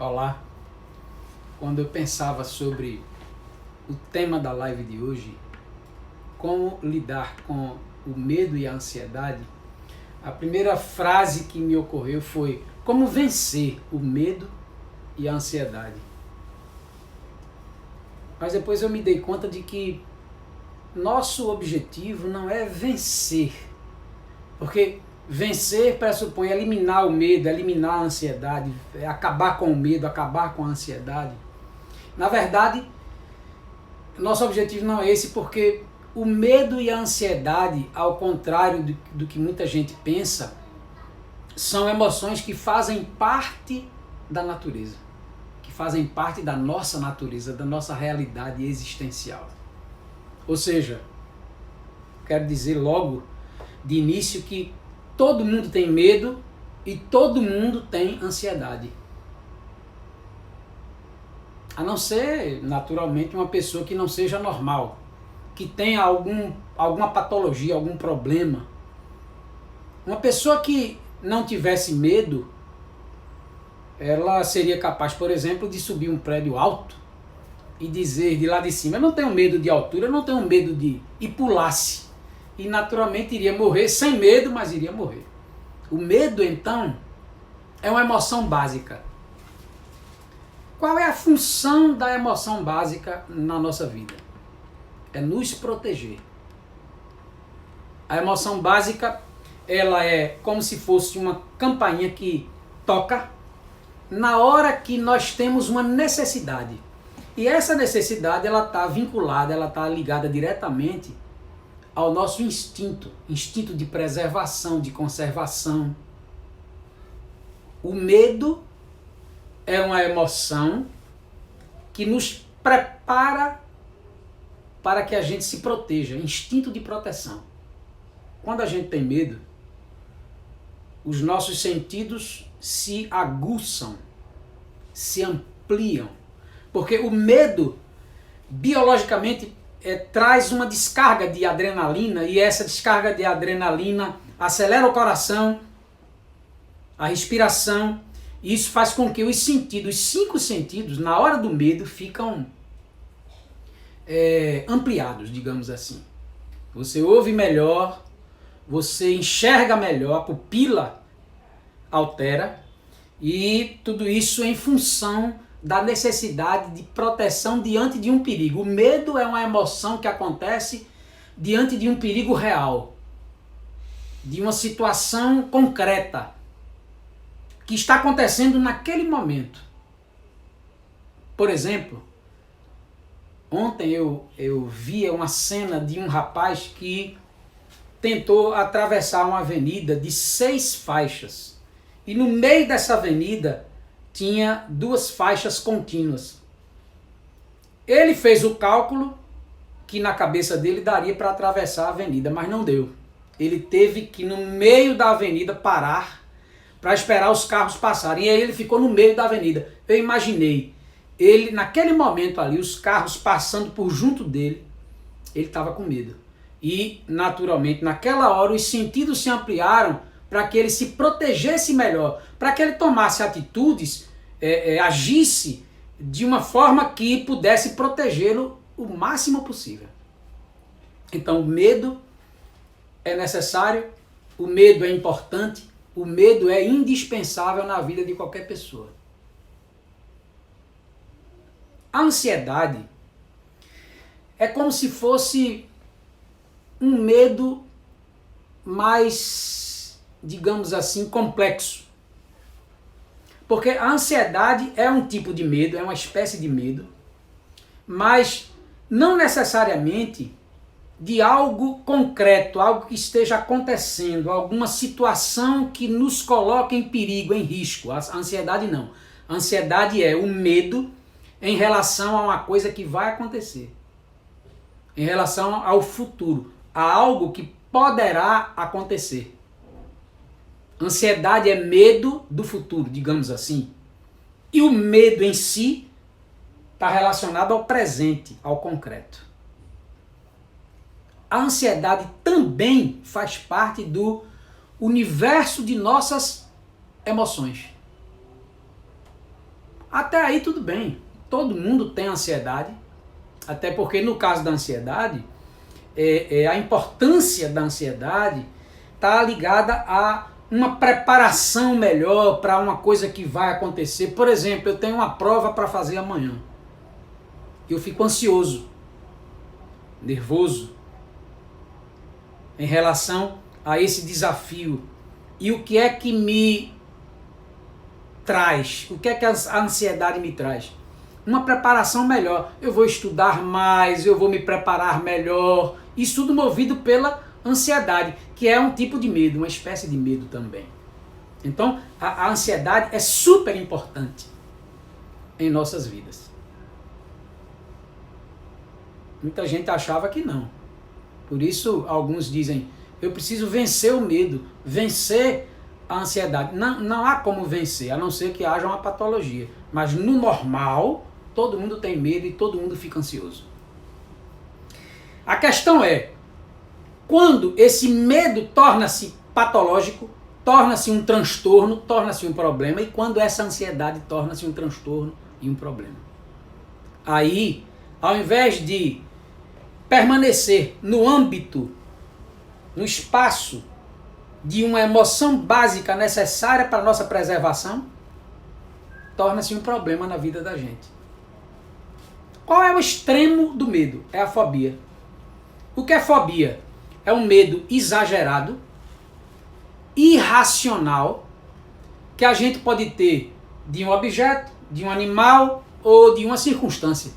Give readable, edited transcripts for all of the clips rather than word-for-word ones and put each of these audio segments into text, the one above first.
Olá, quando eu pensava sobre o tema da live de hoje, como lidar com o medo e a ansiedade, a primeira frase que me ocorreu foi como vencer o medo e a ansiedade. Mas depois eu me dei conta de que nosso objetivo não é vencer, porque vencer pressupõe eliminar o medo, eliminar a ansiedade, acabar com o medo, acabar com a ansiedade. Na verdade, nosso objetivo não é esse, porque o medo e a ansiedade, ao contrário do que muita gente pensa, são emoções que fazem parte da natureza, que fazem parte da nossa natureza, da nossa realidade existencial. Ou seja, quero dizer logo de início que todo mundo tem medo e todo mundo tem ansiedade. A não ser, naturalmente, uma pessoa que não seja normal, que tenha alguma patologia, algum problema. Uma pessoa que não tivesse medo, ela seria capaz, por exemplo, de subir um prédio alto e dizer de lá de cima, eu não tenho medo de altura, eu não tenho medo de... e pulasse. E naturalmente iria morrer sem medo, mas iria morrer. O medo, então, é uma emoção básica. Qual é a função da emoção básica na nossa vida? É nos proteger. A emoção básica, ela é como se fosse uma campainha que toca na hora que nós temos uma necessidade. E essa necessidade, ela está vinculada, ela está ligada diretamente ao nosso instinto de preservação, de conservação. O medo é uma emoção que nos prepara para que a gente se proteja, instinto de proteção. Quando a gente tem medo, os nossos sentidos se aguçam, se ampliam, porque o medo, biologicamente, traz uma descarga de adrenalina, e essa descarga de adrenalina acelera o coração, a respiração, e isso faz com que os sentidos, os 5 sentidos, na hora do medo, ficam ampliados, digamos assim. Você ouve melhor, você enxerga melhor, a pupila altera, e tudo isso em função da necessidade de proteção diante de um perigo. O medo é uma emoção que acontece diante de um perigo real, de uma situação concreta, que está acontecendo naquele momento. Por exemplo, ontem eu via uma cena de um rapaz que tentou atravessar uma avenida de 6 faixas. E no meio dessa avenida tinha 2 faixas contínuas. Ele fez o cálculo que na cabeça dele daria para atravessar a avenida, mas não deu. Ele teve que, no meio da avenida, parar para esperar os carros passarem. E aí ele ficou no meio da avenida. Eu imaginei, ele naquele momento ali, os carros passando por junto dele, ele estava com medo. E, naturalmente, naquela hora, os sentidos se ampliaram para que ele se protegesse melhor, para que ele tomasse atitudes, agisse de uma forma que pudesse protegê-lo o máximo possível. Então, o medo é necessário, o medo é importante, o medo é indispensável na vida de qualquer pessoa. A ansiedade é como se fosse um medo mais, digamos assim, complexo. Porque a ansiedade é um tipo de medo, é uma espécie de medo, mas não necessariamente de algo concreto, algo que esteja acontecendo, alguma situação que nos coloque em perigo, em risco. A ansiedade não. A ansiedade é o medo em relação a uma coisa que vai acontecer, em relação ao futuro, a algo que poderá acontecer. Ansiedade é medo do futuro, digamos assim. E o medo em si está relacionado ao presente, ao concreto. A ansiedade também faz parte do universo de nossas emoções. Até aí tudo bem. Todo mundo tem ansiedade, até porque no caso da ansiedade, a importância da ansiedade está ligada a uma preparação melhor para uma coisa que vai acontecer. Por exemplo, eu tenho uma prova para fazer amanhã. Eu fico ansioso, nervoso em relação a esse desafio. E o que é que me traz? O que é que a ansiedade me traz? Uma preparação melhor. Eu vou estudar mais, eu vou me preparar melhor. Isso tudo movido pela ansiedade, que é um tipo de medo, uma espécie de medo também. Então, a ansiedade é super importante em nossas vidas. Muita gente achava que não. Por isso, alguns dizem, eu preciso vencer o medo, vencer a ansiedade. Não há como vencer, a não ser que haja uma patologia. Mas no normal, todo mundo tem medo e todo mundo fica ansioso. A questão é, quando esse medo torna-se patológico, torna-se um transtorno, torna-se um problema, e quando essa ansiedade torna-se um transtorno e um problema. Aí, ao invés de permanecer no âmbito, no espaço de uma emoção básica necessária para a nossa preservação, torna-se um problema na vida da gente. Qual é o extremo do medo? É a fobia. O que é fobia? É um medo exagerado, irracional, que a gente pode ter de um objeto, de um animal ou de uma circunstância.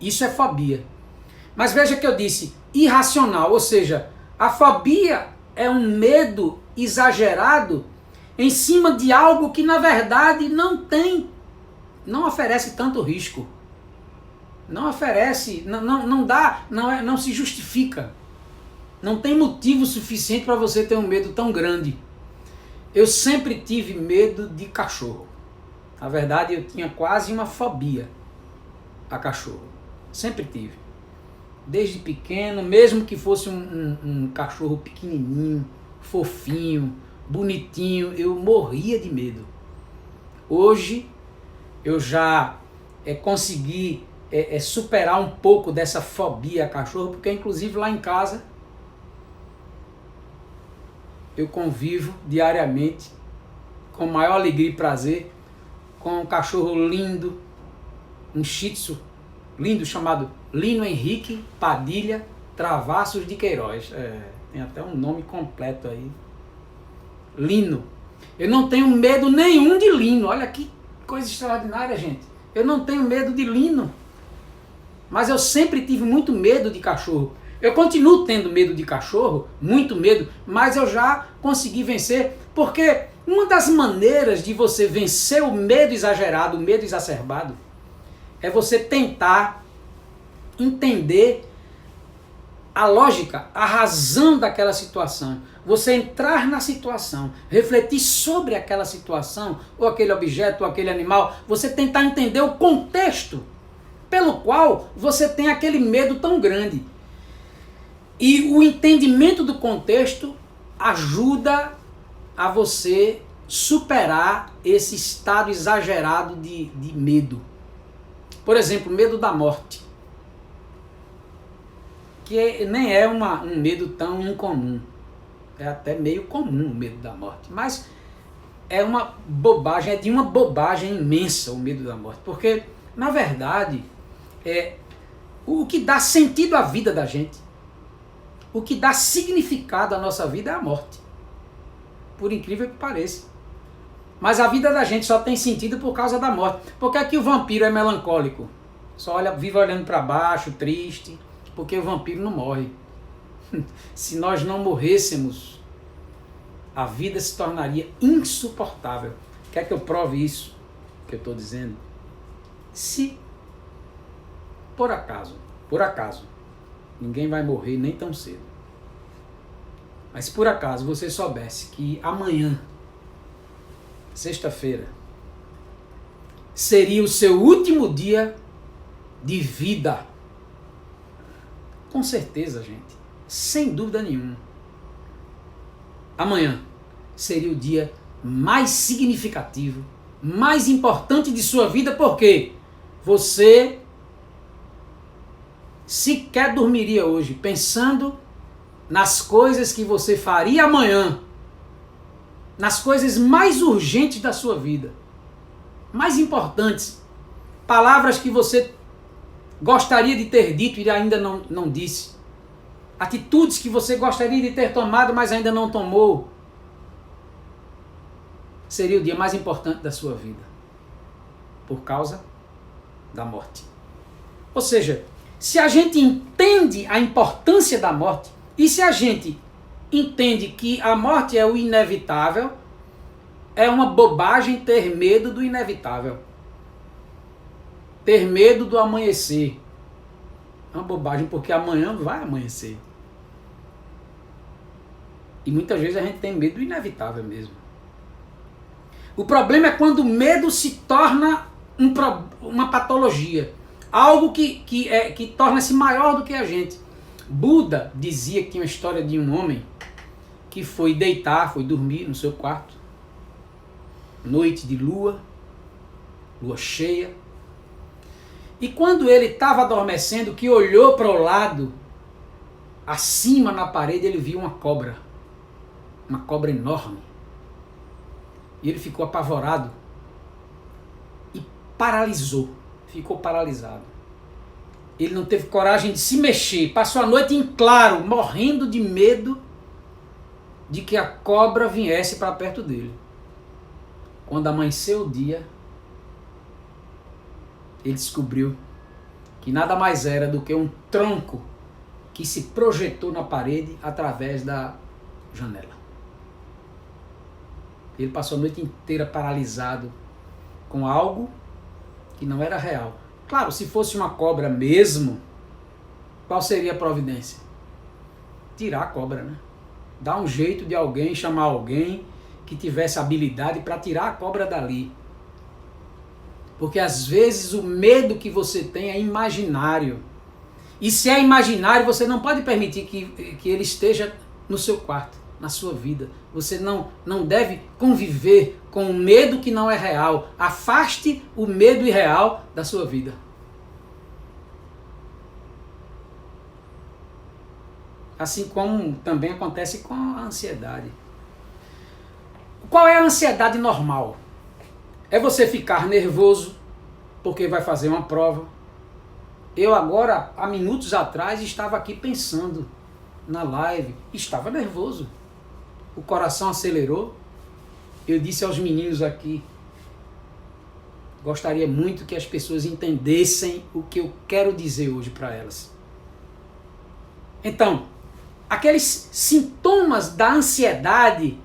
Isso é fobia. Mas veja que eu disse irracional, ou seja, a fobia é um medo exagerado em cima de algo que na verdade não oferece tanto risco. Não oferece, não se justifica. Não tem motivo suficiente para você ter um medo tão grande. Eu sempre tive medo de cachorro. Na verdade, eu tinha quase uma fobia a cachorro. Sempre tive. Desde pequeno, mesmo que fosse um cachorro pequenininho, fofinho, bonitinho, eu morria de medo. Hoje, eu já consegui superar um pouco dessa fobia a cachorro, porque inclusive lá em casa eu convivo diariamente com maior alegria e prazer com um cachorro lindo, um shih tzu lindo chamado Lino Henrique Padilha Travassos de Queiroz. Tem até um nome completo aí. Lino. Eu não tenho medo nenhum de Lino. Olha que coisa extraordinária, gente. Eu não tenho medo de Lino. Mas eu sempre tive muito medo de cachorro. Eu continuo tendo medo de cachorro, muito medo, mas eu já consegui vencer, porque uma das maneiras de você vencer o medo exagerado, o medo exacerbado, é você tentar entender a lógica, a razão daquela situação. Você entrar na situação, refletir sobre aquela situação, ou aquele objeto, ou aquele animal, você tentar entender o contexto pelo qual você tem aquele medo tão grande. E o entendimento do contexto ajuda a você superar esse estado exagerado de medo. Por exemplo, medo da morte. Que nem é um medo tão incomum. É até meio comum o medo da morte. Mas é uma bobagem, é de uma bobagem imensa o medo da morte. Porque, na verdade, o que dá sentido à vida da gente, o que dá significado à nossa vida é a morte. Por incrível que pareça. Mas a vida da gente só tem sentido por causa da morte. Por que é que o vampiro é melancólico? Só vive olhando para baixo, triste, porque o vampiro não morre. Se nós não morrêssemos, a vida se tornaria insuportável. Quer que eu prove isso que eu estou dizendo? Se, por acaso, ninguém vai morrer nem tão cedo. Mas se por acaso você soubesse que amanhã, sexta-feira, seria o seu último dia de vida. Com certeza, gente. Sem dúvida nenhuma. Amanhã seria o dia mais significativo, mais importante de sua vida, porque você sequer dormiria hoje pensando nas coisas que você faria amanhã, nas coisas mais urgentes da sua vida, mais importantes, palavras que você gostaria de ter dito e ainda não disse, atitudes que você gostaria de ter tomado, mas ainda não tomou. Seria o dia mais importante da sua vida, por causa da morte. Ou seja, se a gente entende a importância da morte, e se a gente entende que a morte é o inevitável, é uma bobagem ter medo do inevitável. Ter medo do amanhecer. É uma bobagem, porque amanhã vai amanhecer. E muitas vezes a gente tem medo do inevitável mesmo. O problema é quando o medo se torna uma patologia. Algo que torna-se maior do que a gente. Buda dizia que tinha uma história de um homem que foi dormir no seu quarto, noite de lua cheia, e quando ele estava adormecendo, que olhou para o lado, acima na parede, ele viu uma cobra enorme, e ele ficou apavorado e ficou paralisado. Ele não teve coragem de se mexer, passou a noite em claro, morrendo de medo de que a cobra viesse para perto dele. Quando amanheceu o dia, ele descobriu que nada mais era do que um tronco que se projetou na parede através da janela. Ele passou a noite inteira paralisado com algo que não era real. Claro, se fosse uma cobra mesmo, qual seria a providência? Tirar a cobra, né? Dar um jeito de alguém, chamar alguém que tivesse habilidade para tirar a cobra dali. Porque às vezes o medo que você tem é imaginário. E se é imaginário, você não pode permitir que ele esteja no seu quarto, na sua vida. Você não deve conviver com o medo que não é real. Afaste o medo irreal da sua vida. Assim como também acontece com a ansiedade. Qual é a ansiedade normal? É você ficar nervoso porque vai fazer uma prova. Eu agora, há minutos atrás, estava aqui pensando na live. Estava nervoso. O coração acelerou. Eu disse aos meninos aqui, gostaria muito que as pessoas entendessem o que eu quero dizer hoje para elas. Então, aqueles sintomas da ansiedade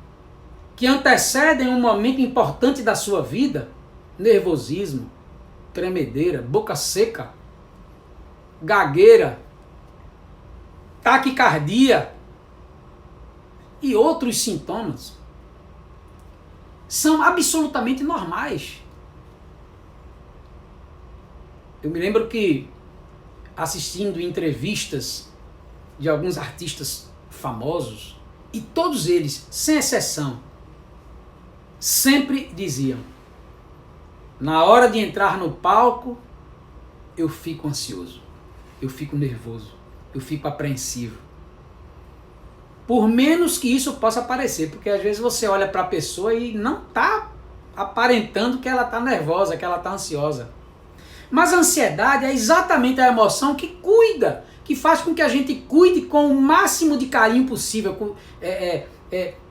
que antecedem um momento importante da sua vida, nervosismo, tremedeira, boca seca, gagueira, taquicardia e outros sintomas, são absolutamente normais. Eu me lembro que, assistindo entrevistas de alguns artistas famosos, e todos eles, sem exceção, sempre diziam: na hora de entrar no palco, eu fico ansioso, eu fico nervoso, eu fico apreensivo. Por menos que isso possa parecer, porque às vezes você olha para a pessoa e não está aparentando que ela está nervosa, que ela está ansiosa. Mas a ansiedade é exatamente a emoção que cuida, que faz com que a gente cuide com o máximo de carinho possível,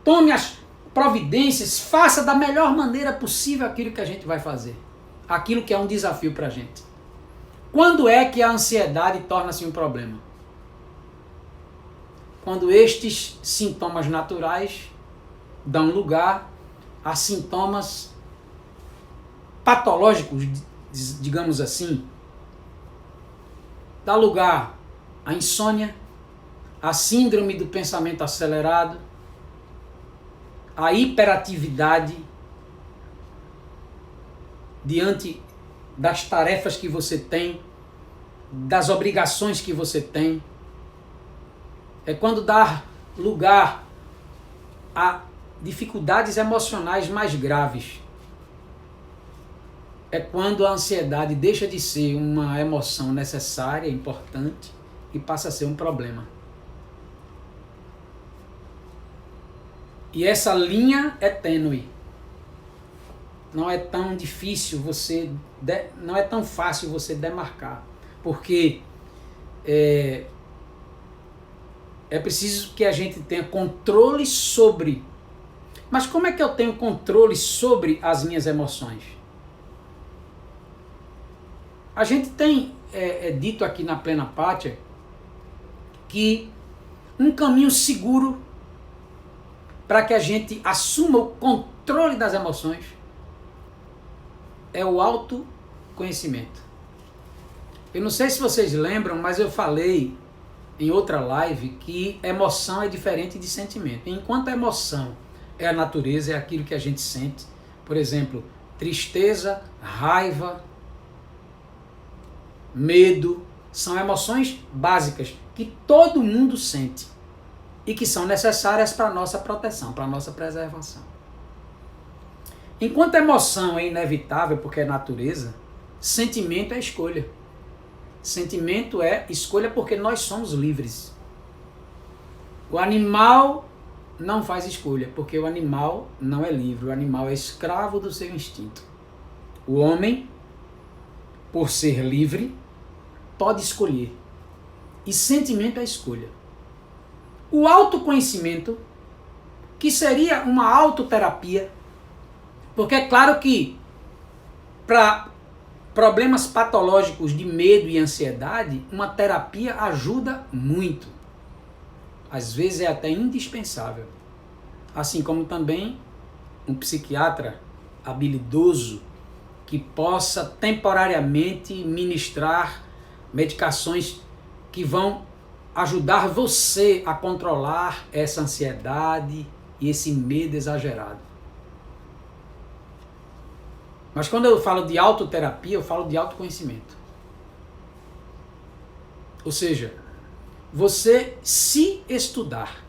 tome as providências, faça da melhor maneira possível aquilo que a gente vai fazer, aquilo que é um desafio para a gente. Quando é que a ansiedade torna-se um problema? Quando estes sintomas naturais dão lugar a sintomas patológicos, digamos assim, dá lugar à insônia, à síndrome do pensamento acelerado, à hiperatividade diante das tarefas que você tem, das obrigações que você tem. É quando dá lugar a dificuldades emocionais mais graves é quando a ansiedade deixa de ser uma emoção necessária, importante, e passa a ser um problema. E essa linha é tênue. Não é tão difícil não é tão fácil você demarcar, porque é preciso que a gente tenha controle sobre. Mas como é que eu tenho controle sobre as minhas emoções? A gente tem dito aqui na Plena Pátria que um caminho seguro para que a gente assuma o controle das emoções é o autoconhecimento. Eu não sei se vocês lembram, mas eu falei em outra live que emoção é diferente de sentimento. Enquanto a emoção é a natureza, é aquilo que a gente sente, por exemplo, tristeza, raiva, medo, são emoções básicas que todo mundo sente e que são necessárias para a nossa proteção, para a nossa preservação. Enquanto a emoção é inevitável porque é natureza, sentimento é escolha. Sentimento é escolha porque nós somos livres. O animal não faz escolha porque o animal não é livre, o animal é escravo do seu instinto. O homem, por ser livre, pode escolher. E sentimento é escolha. O autoconhecimento, que seria uma autoterapia, porque é claro que para problemas patológicos de medo e ansiedade, uma terapia ajuda muito. Às vezes é até indispensável. Assim como também um psiquiatra habilidoso que possa temporariamente ministrar medicações que vão ajudar você a controlar essa ansiedade e esse medo exagerado. Mas quando eu falo de autoterapia, eu falo de autoconhecimento. Ou seja, você se estudar,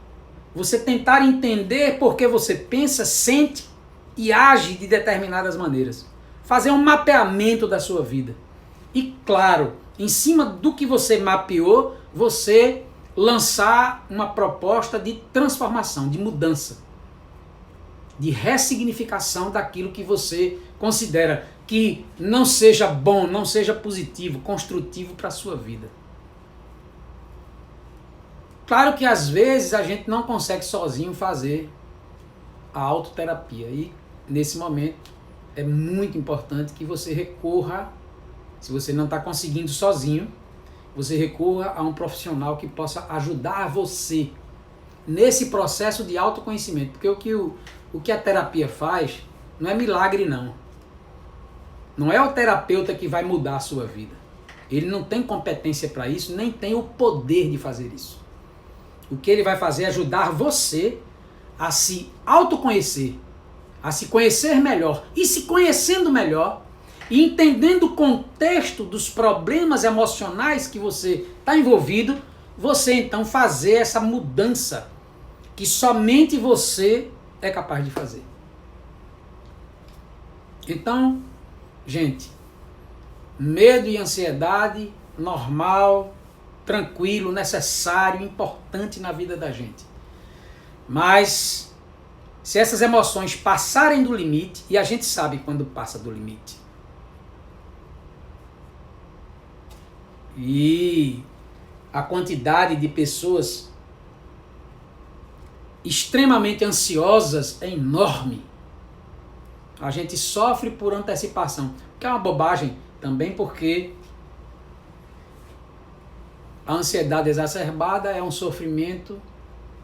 você tentar entender por que você pensa, sente e age de determinadas maneiras. Fazer um mapeamento da sua vida. E claro, em cima do que você mapeou, você lançar uma proposta de transformação, de mudança, de ressignificação daquilo que você considera que não seja bom, não seja positivo, construtivo para a sua vida. Claro que às vezes a gente não consegue sozinho fazer a autoterapia e nesse momento é muito importante que você recorra, se você não está conseguindo sozinho, você recorra a um profissional que possa ajudar você nesse processo de autoconhecimento. Porque o que a terapia faz não é milagre, não. Não é o terapeuta que vai mudar a sua vida. Ele não tem competência para isso, nem tem o poder de fazer isso. O que ele vai fazer é ajudar você a se autoconhecer, a se conhecer melhor. E se conhecendo melhor, e entendendo o contexto dos problemas emocionais que você está envolvido, você então fazer essa mudança que somente você é capaz de fazer. Então, gente, medo e ansiedade, normal, tranquilo, necessário, importante na vida da gente. Mas, se essas emoções passarem do limite, e a gente sabe quando passa do limite, e a quantidade de pessoas extremamente ansiosas é enorme. A gente sofre por antecipação, que é uma bobagem também, porque a ansiedade exacerbada é um sofrimento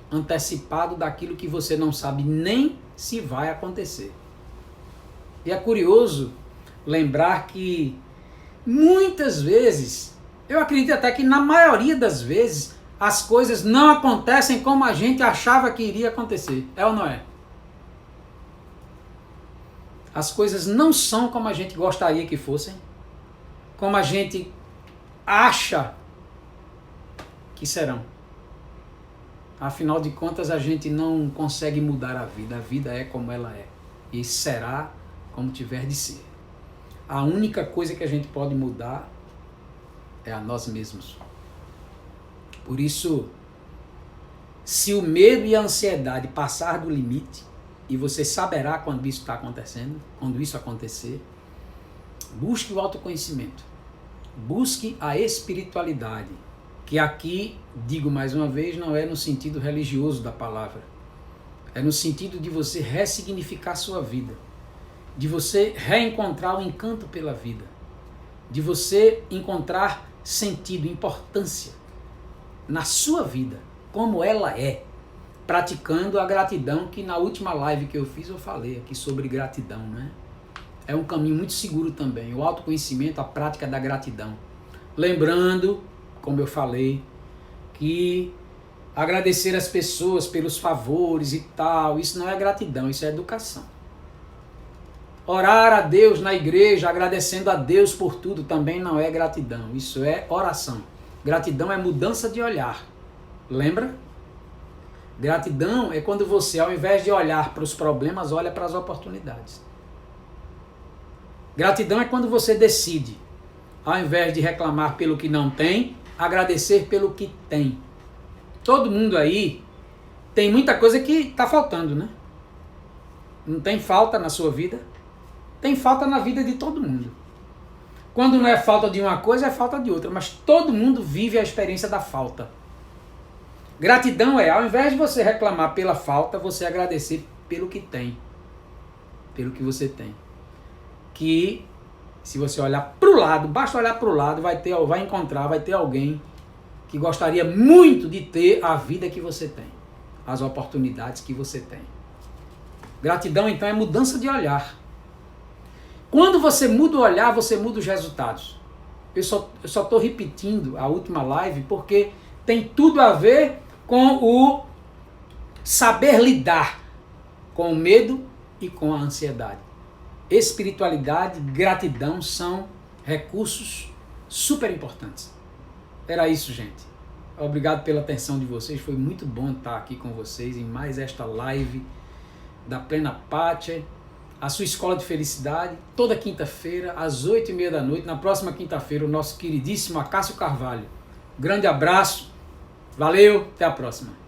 antecipado daquilo que você não sabe nem se vai acontecer. E é curioso lembrar que muitas vezes, eu acredito até que na maioria das vezes, as coisas não acontecem como a gente achava que iria acontecer. É ou não é? As coisas não são como a gente gostaria que fossem, como a gente acha que serão. Afinal de contas, a gente não consegue mudar a vida é como ela é, e será como tiver de ser. A única coisa que a gente pode mudar é a nós mesmos. Por isso, se o medo e a ansiedade passar do limite, e você saberá quando isso está acontecendo, quando isso acontecer, busque o autoconhecimento, busque a espiritualidade, que aqui, digo mais uma vez, não é no sentido religioso da palavra, é no sentido de você ressignificar sua vida, de você reencontrar o encanto pela vida, de você encontrar sentido, importância na sua vida, como ela é, praticando a gratidão, que na última live que eu fiz eu falei aqui sobre gratidão, né? É um caminho muito seguro também, o autoconhecimento, a prática da gratidão. Lembrando, como eu falei, que agradecer as pessoas pelos favores e tal, isso não é gratidão, isso é educação. Orar a Deus na igreja, agradecendo a Deus por tudo, também não é gratidão, isso é oração. Gratidão é mudança de olhar, lembra? Gratidão é quando você, ao invés de olhar para os problemas, olha para as oportunidades. Gratidão é quando você decide, ao invés de reclamar pelo que não tem, agradecer pelo que tem. Todo mundo aí tem muita coisa que está faltando, né? Não tem falta na sua vida? Tem falta na vida de todo mundo. Quando não é falta de uma coisa, é falta de outra, mas todo mundo vive a experiência da falta. Gratidão é, ao invés de você reclamar pela falta, você agradecer pelo que tem, pelo que você tem. Que, se você olhar para o lado, basta olhar para o lado, vai ter alguém que gostaria muito de ter a vida que você tem, as oportunidades que você tem. Gratidão, então, é mudança de olhar. Quando você muda o olhar, você muda os resultados. Eu só estou repetindo a última live porque tem tudo a ver com o saber lidar com o medo e com a ansiedade. Espiritualidade, gratidão são recursos super importantes. Era isso, gente. Obrigado pela atenção de vocês. Foi muito bom estar aqui com vocês em mais esta live da Plena Pátia, a sua escola de felicidade, toda quinta-feira, às 8h30 da noite. Na próxima quinta-feira, o nosso queridíssimo Acácio Carvalho. Grande abraço. Valeu, até a próxima.